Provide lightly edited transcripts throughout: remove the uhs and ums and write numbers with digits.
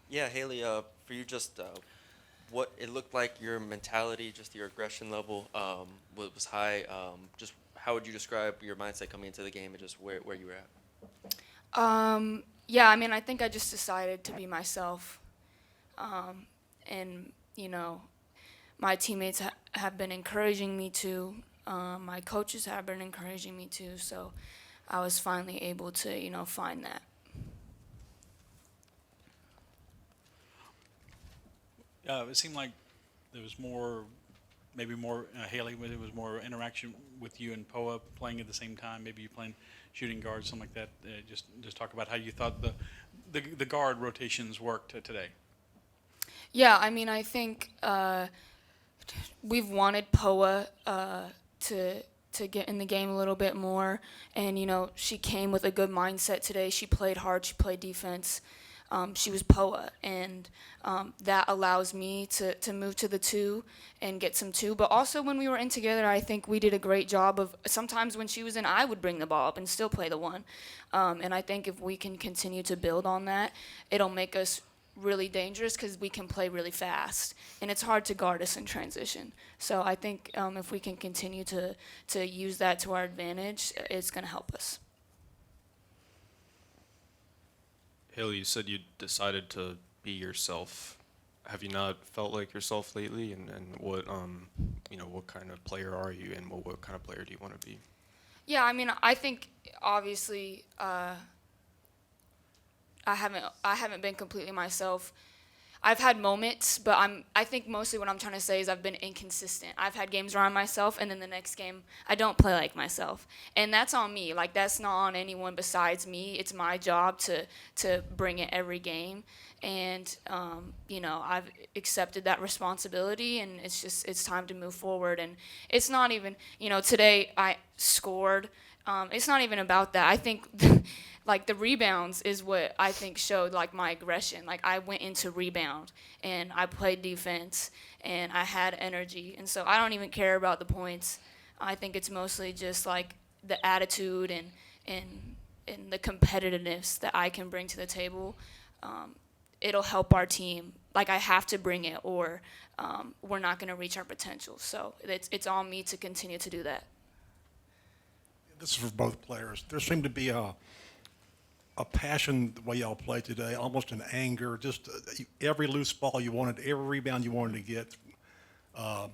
Yeah, Haley, for you, just what it looked like your mentality, just your aggression level was high. Just how would you describe your mindset coming into the game and just where you were at? Yeah, I mean, I think I just decided to be myself. Um, and, you know, my teammates have been encouraging me to. My coaches have been encouraging me to. So I was finally able to, find that. It seemed like there was more, maybe more Haley. There was more interaction with you and Poa playing at the same time. Maybe you playing shooting guard, something like that. Just talk about how you thought the guard rotations worked today. Yeah, I mean, I think we've wanted Poa to get in the game a little bit more, and she came with a good mindset today. She played hard. She played defense. She was Poa, and that allows me to move to the two and get some two. But also when we were in together, I think we did a great job of sometimes when she was in, I would bring the ball up and still play the one. And I think if we can continue to build on that, it'll make us really dangerous because we can play really fast, and it's hard to guard us in transition. So I think if we can continue to use that to our advantage, it's going to help us. Haley, you said you decided to be yourself. Have you not felt like yourself lately? And what what kind of player are you, and what kind of player do you want to be? Yeah, I mean, I think obviously I haven't been completely myself. I've had moments, but I think mostly what I'm trying to say is I've been inconsistent. I've had games where I'm myself, and then the next game I don't play like myself, and that's on me. Like, that's not on anyone besides me. It's my job to bring it every game, and I've accepted that responsibility, and it's time to move forward. And it's not even today I scored. It's not even about that. I think like the rebounds is what I think showed like my aggression. Like, I went into rebound and I played defense and I had energy. And so I don't even care about the points. I think it's mostly just like the attitude and the competitiveness that I can bring to the table. It'll help our team. Like, I have to bring it, or we're not going to reach our potential. So it's on me to continue to do that. This is for both players. There seemed to be a passion the way y'all played today, almost an anger. Just every loose ball you wanted, every rebound you wanted to get. A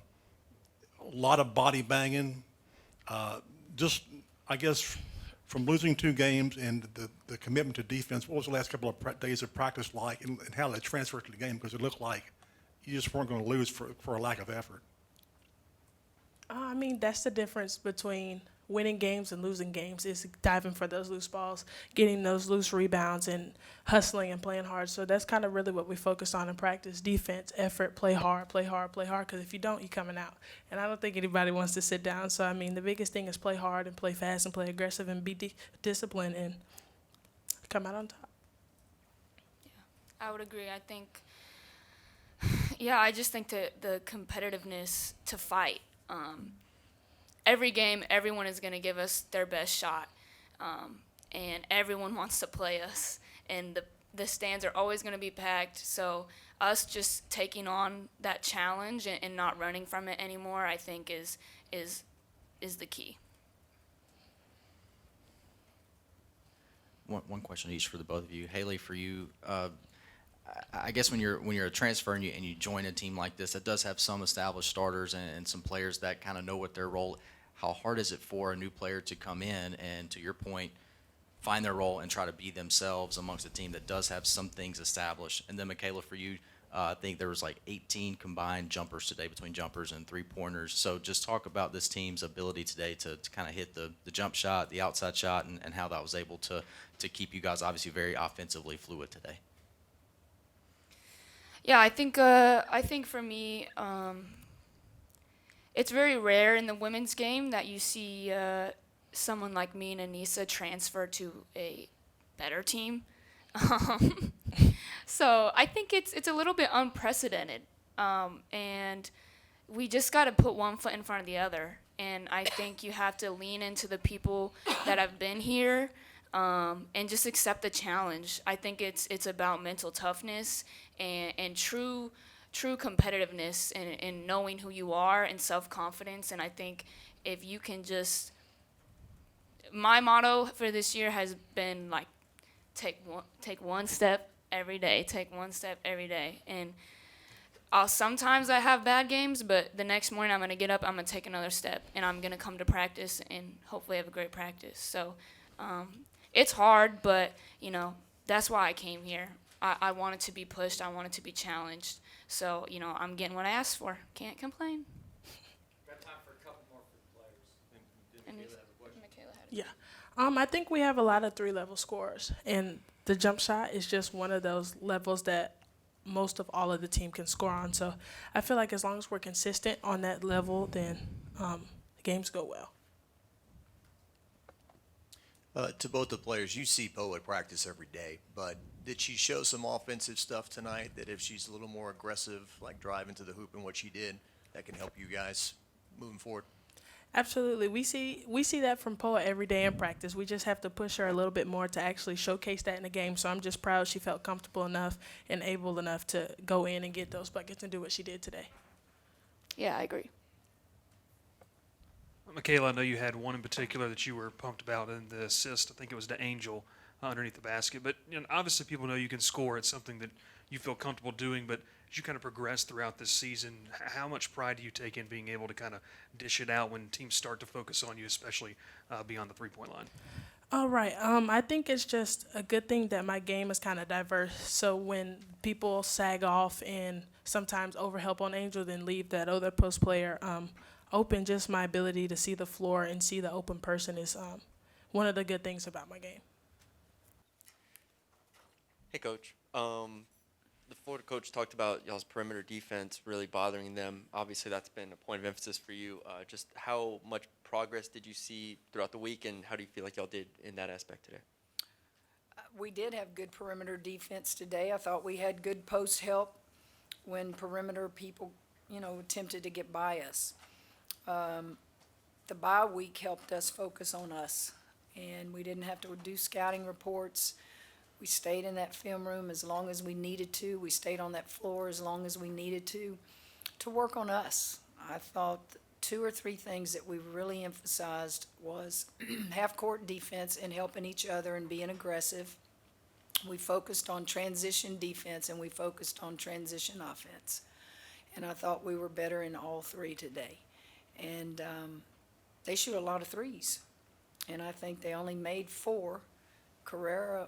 lot of body banging. Just, I guess, from losing 2 games and the commitment to defense, what was the last couple of days of practice like, and how that transferred to the game? Because it looked like you just weren't going to lose for a lack of effort. I mean, that's the difference between winning games and losing games, is diving for those loose balls, getting those loose rebounds, and hustling and playing hard. So that's kind of really what we focus on in practice: defense, effort, play hard, play hard, play hard. Because if you don't, you're coming out. And I don't think anybody wants to sit down. So, I mean, the biggest thing is play hard and play fast and play aggressive and be disciplined and come out on top. Yeah, I would agree. I think, yeah, I just think that the competitiveness to fight. Every game, everyone is going to give us their best shot, and everyone wants to play us, and the stands are always going to be packed. So us just taking on that challenge and not running from it anymore, I think is the key. One question each for the both of you. Haley, for you, I guess when you're a transfer and you join a team like this that does have some established starters and some players that kind of know what their role, how hard is it for a new player to come in and, to your point, find their role and try to be themselves amongst a team that does have some things established? And then Mikaylah, for you, I think there was like 18 combined jumpers today between jumpers and 3-pointers. So just talk about this team's ability today to kind of hit the jump shot, the outside shot, and how that was able to keep you guys obviously very offensively fluid today. Yeah, I think for me, it's very rare in the women's game that you see someone like me and Anissa transfer to a better team. So I think it's a little bit unprecedented, and we just got to put one foot in front of the other and I think you have to lean into the people that have been here, and just accept the challenge. I think it's about mental toughness and true competitiveness and knowing who you are and self-confidence. And I think if you can just, my motto for this year has been like, take one step every day, take one step every day. And sometimes I have bad games, but the next morning I'm going to get up, I'm going to take another step, and I'm going to come to practice and hopefully have a great practice. So it's hard, but, that's why I came here. I wanted to be pushed. I wanted to be challenged. So, I'm getting what I asked for. Can't complain. Got time for a couple more for the players. And Mikaylah have a question? Mikaylah had Yeah. I think we have a lot of 3-level scorers, and the jump shot is just one of those levels that most of all of the team can score on. So I feel like as long as we're consistent on that level, then the games go well. To both the players, you see Poe at practice every day, but did she show some offensive stuff tonight that if she's a little more aggressive, like driving to the hoop and what she did, that can help you guys moving forward? Absolutely. We see that from Poa every day in practice. We just have to push her a little bit more to actually showcase that in the game. So I'm just proud she felt comfortable enough and able enough to go in and get those buckets and do what she did today. Yeah, I agree. Mikaylah, I know you had one in particular that you were pumped about in the assist. I think it was to Angel underneath the basket. But obviously people know you can score. It's something that you feel comfortable doing. But as you kind of progress throughout this season, how much pride do you take in being able to kind of dish it out when teams start to focus on you, especially beyond the three-point line? All right. I think it's just a good thing that my game is kind of diverse. So when people sag off and sometimes overhelp on Angel, then leave that other post player open, just my ability to see the floor and see the open person is one of the good things about my game. Hey, Coach. The Florida coach talked about y'all's perimeter defense really bothering them. Obviously, that's been a point of emphasis for you. Just how much progress did you see throughout the week, and how do you feel like y'all did in that aspect today? We did have good perimeter defense today. I thought we had good post help when perimeter people, attempted to get by us. The bye week helped us focus on us, and we didn't have to do scouting reports. We stayed in that film room as long as we needed to. We stayed on that floor as long as we needed to work on us. I thought 2 or 3 things that we really emphasized was half-court defense and helping each other and being aggressive. We focused on transition defense, and we focused on transition offense. And I thought we were better in all 3 today. And they shoot a lot of threes. And I think they only made 4. Korea,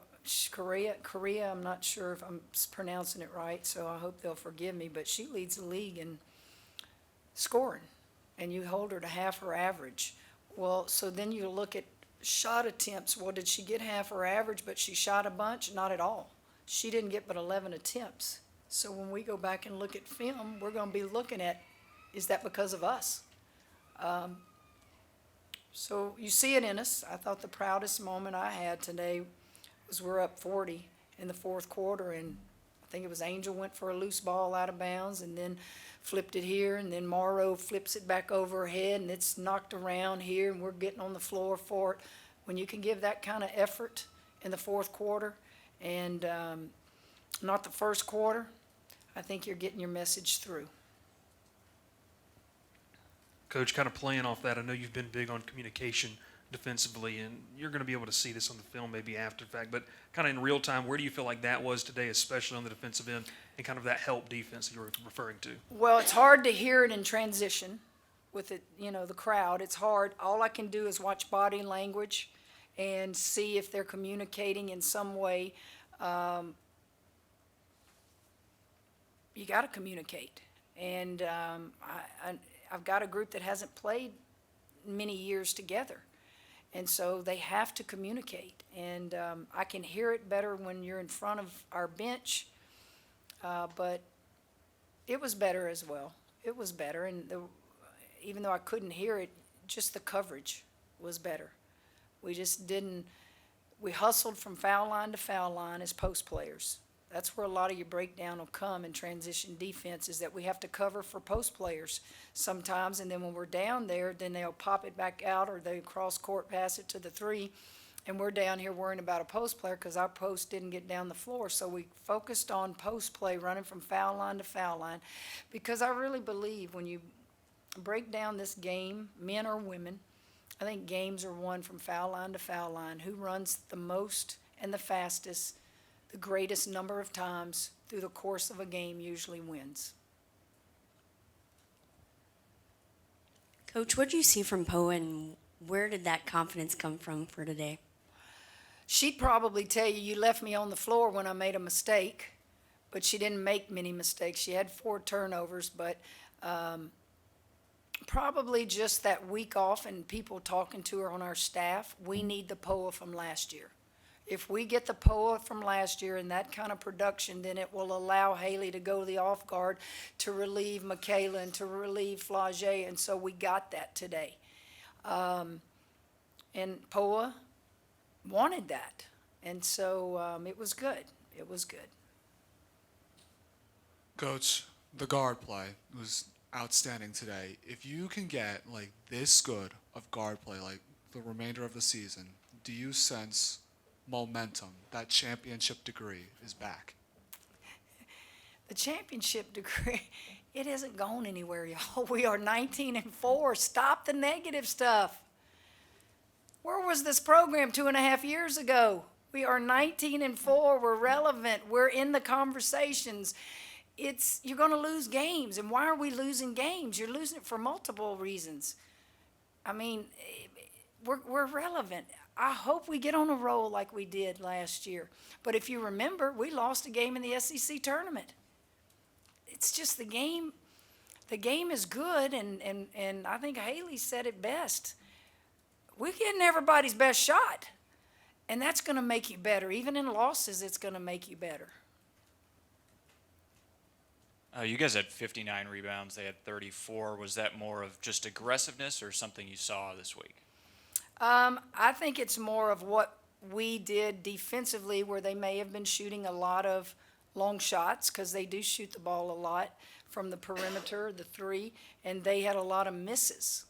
I'm not sure if I'm pronouncing it right, so I hope they'll forgive me, but she leads the league in scoring, and you hold her to half her average. Well, so then you look at shot attempts. Well, did she get half her average, but she shot a bunch? Not at all. She didn't get but 11 attempts. So when we go back and look at film, we're going to be looking at, is that because of us? So you see it in us. I thought the proudest moment I had today was we're up 40 in the fourth quarter, and I think it was Angel went for a loose ball out of bounds and then flipped it here, and then Morrow flips it back over her head, and it's knocked around here, and we're getting on the floor for it. When you can give that kind of effort in the fourth quarter and not the first quarter, I think you're getting your message through. Coach, kind of playing off that, I know you've been big on communication defensively, and you're going to be able to see this on the film maybe after the fact, but kind of in real time, where do you feel like that was today, especially on the defensive end, and kind of that help defense that you were referring to? Well, it's hard to hear it in transition with it, the crowd. It's hard. All I can do is watch body language and see if they're communicating in some way. You got to communicate. And I've got a group that hasn't played many years together. And so they have to communicate. And I can hear it better when you're in front of our bench. But it was better as well. It was better. And even though I couldn't hear it, just the coverage was better. We just didn't – we hustled from foul line to foul line as post players. That's where a lot of your breakdown will come in transition defense, is that we have to cover for post players sometimes, and then when we're down there, then they'll pop it back out, or they cross court pass it to the 3, and we're down here worrying about a post player because our post didn't get down the floor. So we focused on post play, running from foul line to foul line, because I really believe when you break down this game, men or women, I think games are won from foul line to foul line. Who runs the most and the fastest, the greatest number of times through the course of a game usually wins. Coach, what did you see from Poe, and where did that confidence come from for today? She'd probably tell you, you left me on the floor when I made a mistake, but she didn't make many mistakes. She had 4 turnovers, but probably just that week off and people talking to her on our staff. We need the POA from last year. If we get the POA from last year and that kind of production, then it will allow Hailey to go to the off guard to relieve Mikaylah and to relieve Flagey, and so we got that today. And POA wanted that, and so it was good. It was good. Coach, the guard play was outstanding today. If you can get like this good of guard play like the remainder of the season, do you sense momentum, that championship degree is back? The championship degree, it hasn't gone anywhere, y'all. We are 19-4. Stop the negative stuff. Where was this program 2.5 years ago? We are 19-4. We're relevant. We're in the conversations. You're going to lose games. And why are we losing games? You're losing it for multiple reasons. I mean, we're relevant. I hope we get on a roll like we did last year. But if you remember, we lost a game in the SEC tournament. It's just the game. The game is good, and I think Hailey said it best. We're getting everybody's best shot, and that's going to make you better. Even in losses, it's going to make you better. You guys had 59 rebounds. They had 34. Was that more of just aggressiveness or something you saw this week? I think it's more of what we did defensively, where they may have been shooting a lot of long shots, because they do shoot the ball a lot from the perimeter, the 3, and they had a lot of misses.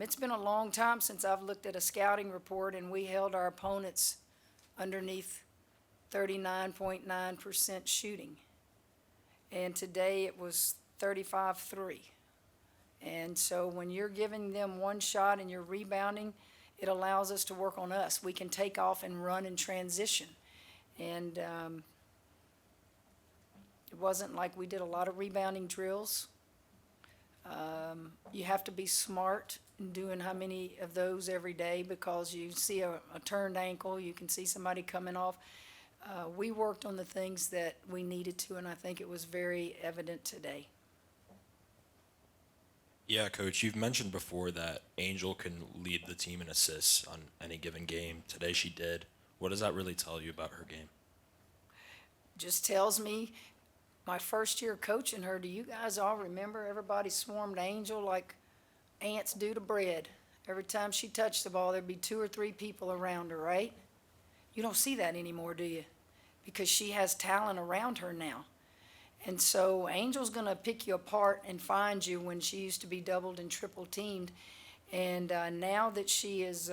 It's been a long time since I've looked at a scouting report and we held our opponents underneath 39.9% shooting. And today it was 35-3. And so when you're giving them one shot and you're rebounding, it allows us to work on us. We can take off and run and transition. And it wasn't like we did a lot of rebounding drills. You have to be smart in doing how many of those every day, because you see a turned ankle, you can see somebody coming off. We worked on the things that we needed to, and I think it was very evident today. Yeah, Coach, you've mentioned before that Angel can lead the team in assists on any given game. Today she did. What does that really tell you about her game? Just tells me, my first year coaching her, do you guys all remember everybody swarmed Angel like ants do to bread? Every time she touched the ball, there'd be 2 or 3 people around her, right? You don't see that anymore, do you? Because she has talent around her now. And so Angel's going to pick you apart and find you when she used to be doubled and triple teamed. And now that she is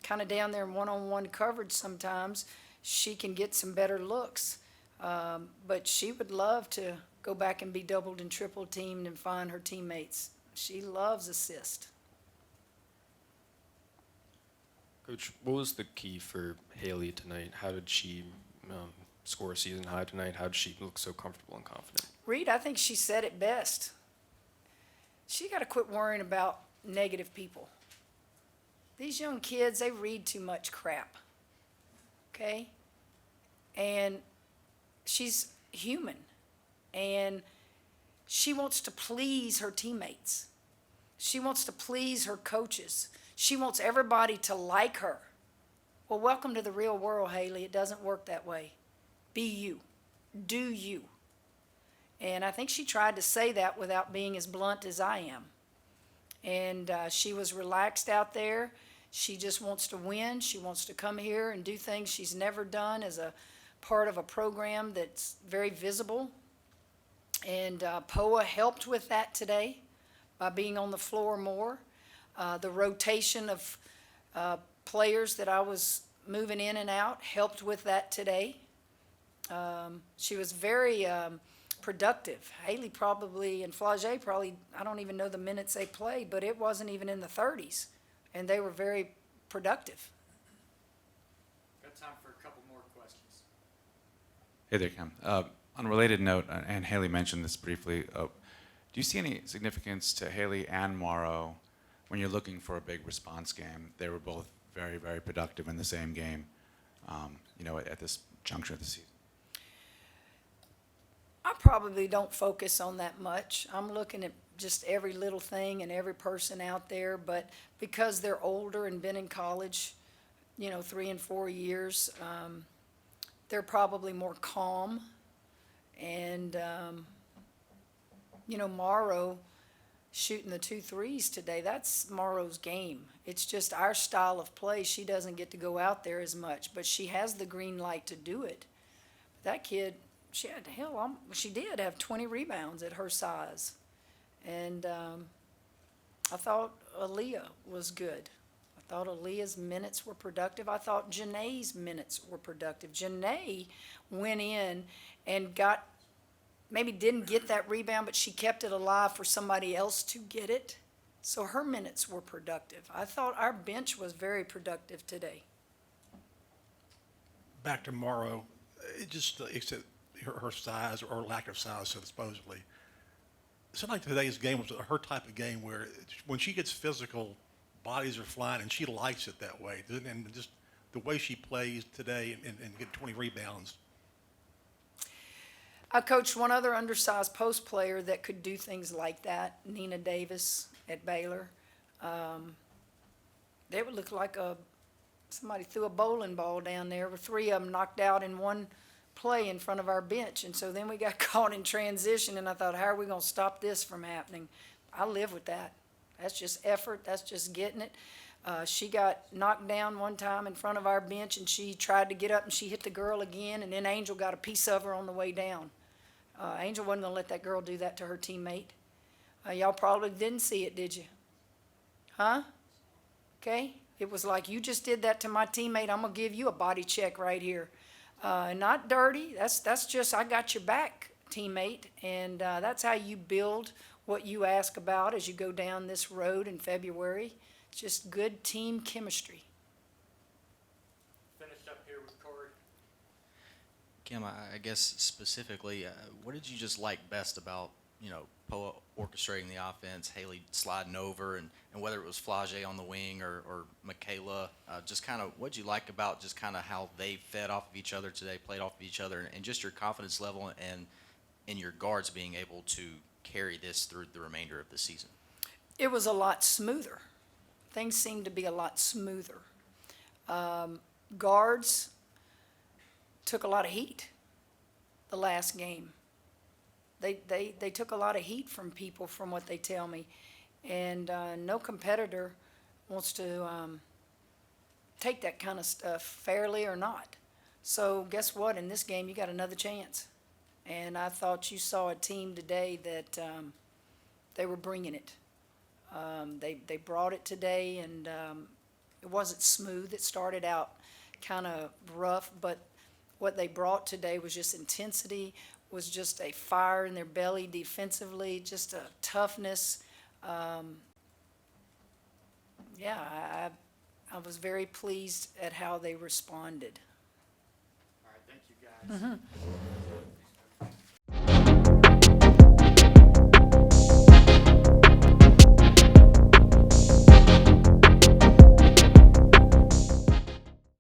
kind of down there in one-on-one coverage sometimes, she can get some better looks. But she would love to go back and be doubled and triple teamed and find her teammates. She loves assist. Coach, what was the key for Hailey tonight? How did she score a season high tonight? How did she look so comfortable and confident? Reed, I think she said it best. She got to quit worrying about negative people. These young kids, they read too much crap, okay? And she's human, and she wants to please her teammates. She wants to please her coaches. She wants everybody to like her. Well, welcome to the real world, Hailey. It doesn't work that way. Be you. Do you. And I think she tried to say that without being as blunt as I am. And she was relaxed out there. She just wants to win. She wants to come here and do things she's never done as a part of a program that's very visible. And POA helped with that today by being on the floor more. The rotation of players that I was moving in and out helped with that today. She was very productive. Hailey probably and Flage probably, I don't even know the minutes they played, but it wasn't even in the 30s. And they were very productive. Got time for a couple more questions. Hey there, Kim. On a related note, and Hailey mentioned this briefly, do you see any significance to Hailey and Morrow when you're looking for a big response game? They were both very, very productive in the same game, at this juncture of the season. I probably don't focus on that much. I'm looking at just every little thing and every person out there, but because they're older and been in college, 3 and 4 years, they're probably more calm. And, Morrow shooting the 2 threes today, that's Morrow's game. It's just our style of play. She doesn't get to go out there as much, but she has the green light to do it. That kid, she did have 20 rebounds at her size. And I thought Aaliyah was good. I thought Aaliyah's minutes were productive. I thought Janae's minutes were productive. Janae went in and maybe didn't get that rebound, but she kept it alive for somebody else to get it. So her minutes were productive. I thought our bench was very productive today. Back to Morrow, except her size or lack of size, so supposedly. It seemed like today's game was her type of game where when she gets physical, bodies are flying, and she likes it that way. And just the way she plays today and get 20 rebounds. I coached one other undersized post player that could do things like that, Nina Davis at Baylor. They would look like somebody threw a bowling ball down there with 3 of them knocked out in one play in front of our bench. And so then we got caught in transition, and I thought, how are we going to stop this from happening? I live with that. That's just effort. That's just getting it. She got knocked down one time in front of our bench, and she tried to get up, and she hit the girl again, and then Angel got a piece of her on the way down. Angel wasn't going to let that girl do that to her teammate. Y'all probably didn't see it, did you? Huh? Okay? It was like, you just did that to my teammate. I'm going to give you a body check right here. Not dirty. That's just, I got your back, teammate. And that's how you build what you ask about as you go down this road in February. It's just good team chemistry. Finish up here with Corey. Kim, I guess specifically, what did you just like best about, POA orchestrating the offense, Hailey sliding over, and whether it was Flage on the wing or Mikaylah, just kind of what did you like about just kind of how they fed off of each other today, played off of each other, and just your confidence level and in your guards being able to carry this through the remainder of the season? It was a lot smoother. Things seemed to be a lot smoother. Guards took a lot of heat the last game. They took a lot of heat from people, from what they tell me. And no competitor wants to take that kind of stuff fairly or not. So guess what? In this game, you got another chance. And I thought you saw a team today that they were bringing it. They brought it today, and it wasn't smooth. It started out kind of rough, but what they brought today was just intensity, was just a fire in their belly defensively, just a toughness. I was very pleased at how they responded. All right, thank you guys.